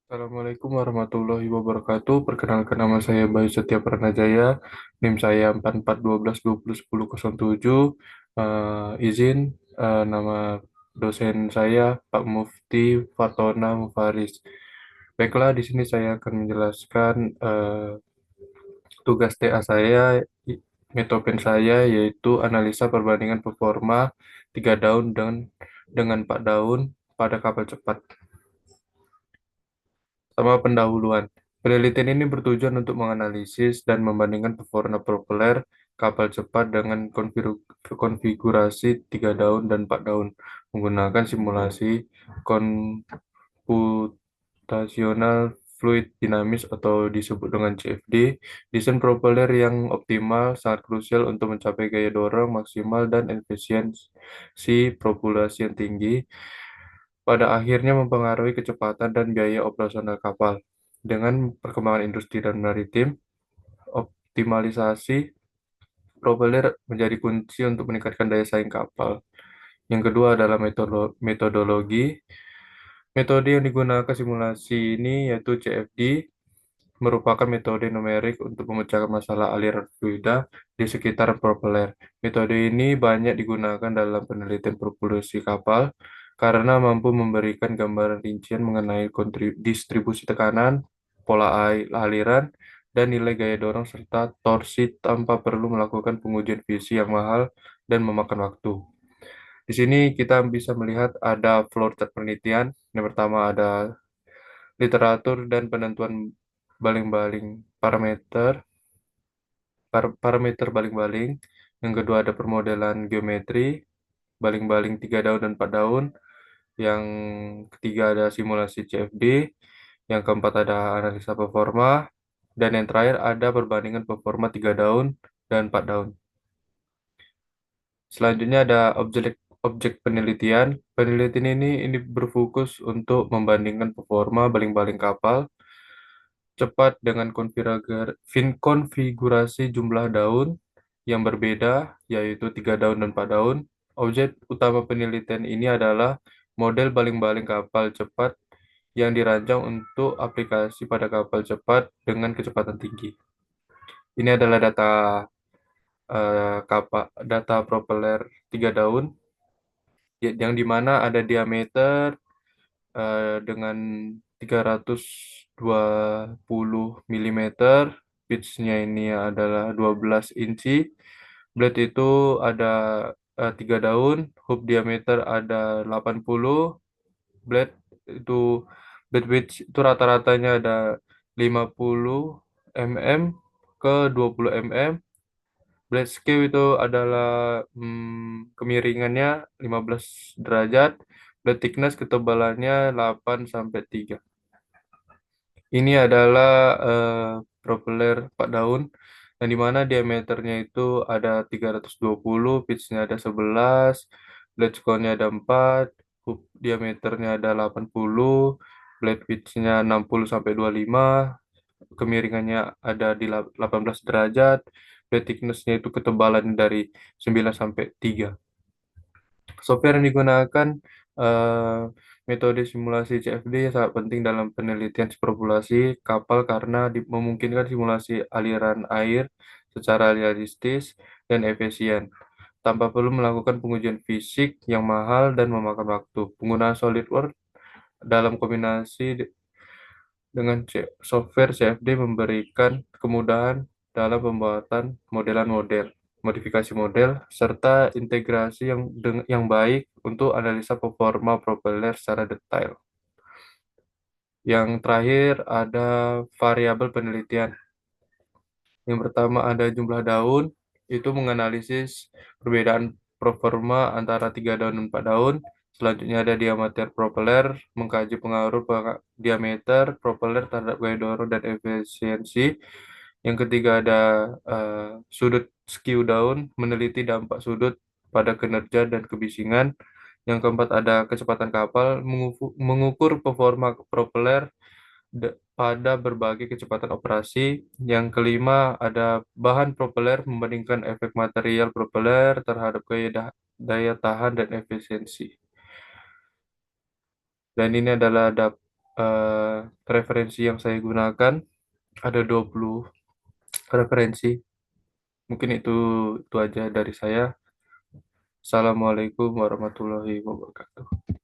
Assalamualaikum warahmatullahi wabarakatuh. Perkenalkan nama saya Bayu Setia Pranajaya. NIM saya 4412201007. Izin nama dosen saya Pak Mufti Fatona Mufaris. Baiklah, di sini saya akan menjelaskan tugas TA saya, metopen saya yaitu analisa perbandingan performa 3 daun dengan 4 daun pada kapal cepat. Sama pendahuluan. Penelitian ini bertujuan untuk menganalisis dan membandingkan performa propeller kapal cepat dengan konfigurasi 3 daun dan 4 daun menggunakan simulasi komputasional fluid dinamis atau disebut dengan CFD. Desain propeller yang optimal sangat krusial untuk mencapai gaya dorong maksimal dan efisiensi propulsi yang tinggi, pada akhirnya mempengaruhi kecepatan dan biaya operasional kapal. Dengan perkembangan industri dan maritim, optimalisasi propeller menjadi kunci untuk meningkatkan daya saing kapal. Yang kedua adalah metodologi. Metode yang digunakan simulasi ini yaitu CFD, merupakan metode numerik untuk memecahkan masalah aliran fluida di sekitar propeller. Metode ini banyak digunakan dalam penelitian propulsi kapal karena mampu memberikan gambaran rincian mengenai distribusi tekanan, pola aliran, dan nilai gaya dorong serta torsi tanpa perlu melakukan pengujian visi yang mahal dan memakan waktu. Di sini kita bisa melihat ada flowchart penelitian. Yang pertama ada literatur dan penentuan baling-baling parameter baling-baling. Yang kedua ada permodelan geometri, baling-baling 3 daun dan 4 daun. Yang ketiga ada simulasi CFD. Yang keempat ada analisa performa. Dan yang terakhir ada perbandingan performa 3 daun dan 4 daun. Selanjutnya ada objek penelitian. Penelitian ini berfokus untuk membandingkan performa baling-baling kapal cepat dengan konfigurasi jumlah daun yang berbeda, yaitu 3 daun dan 4 daun. Objek utama penelitian ini adalah model baling-baling kapal cepat yang dirancang untuk aplikasi pada kapal cepat dengan kecepatan tinggi. Ini adalah data propeller 3 daun yang dimana ada diameter dengan 320 mm, pitch-nya ini adalah 12 inci. Blade itu ada 3 daun, hook diameter ada 80, blade itu blade pitch itu rata-ratanya ada 50 mm ke 20 mm. Blade skew itu adalah kemiringannya 15 derajat. Blade thickness ketebalannya 8 sampai 3. Ini adalah propeller 4 daun yang dimana diameternya itu ada 320, pitch-nya ada 11, blade score-nya ada 4, hook diameternya ada 80, blade pitch-nya 60 sampai 25, kemiringannya ada di 18 derajat, blade thickness-nya itu ketebalan dari 9 sampai 3. Software yang digunakan eh, metode simulasi CFD sangat penting dalam penelitian populasi kapal karena memungkinkan simulasi aliran air secara realistis dan efisien tanpa perlu melakukan pengujian fisik yang mahal dan memakan waktu. Penggunaan SolidWorks dalam kombinasi dengan software CFD memberikan kemudahan dalam pembuatan modelan model, modifikasi model, serta integrasi yang baik untuk analisa performa propeller secara detail. Yang terakhir ada variabel penelitian. Yang pertama ada jumlah daun, itu menganalisis perbedaan performa antara 3 daun dan 4 daun. Selanjutnya ada diameter propeller, mengkaji pengaruh diameter propeller terhadap gaya dorong dan efisiensi. Yang ketiga ada sudut skew daun, meneliti dampak sudut pada kinerja dan kebisingan. Yang keempat ada kecepatan kapal, mengukur performa propeller pada berbagai kecepatan operasi. Yang kelima ada bahan propeller, membandingkan efek material propeller terhadap daya tahan dan efisiensi. Dan ini adalah eh, referensi yang saya gunakan. Ada 20 referensi. Mungkin itu aja dari saya. Assalamualaikum warahmatullahi wabarakatuh.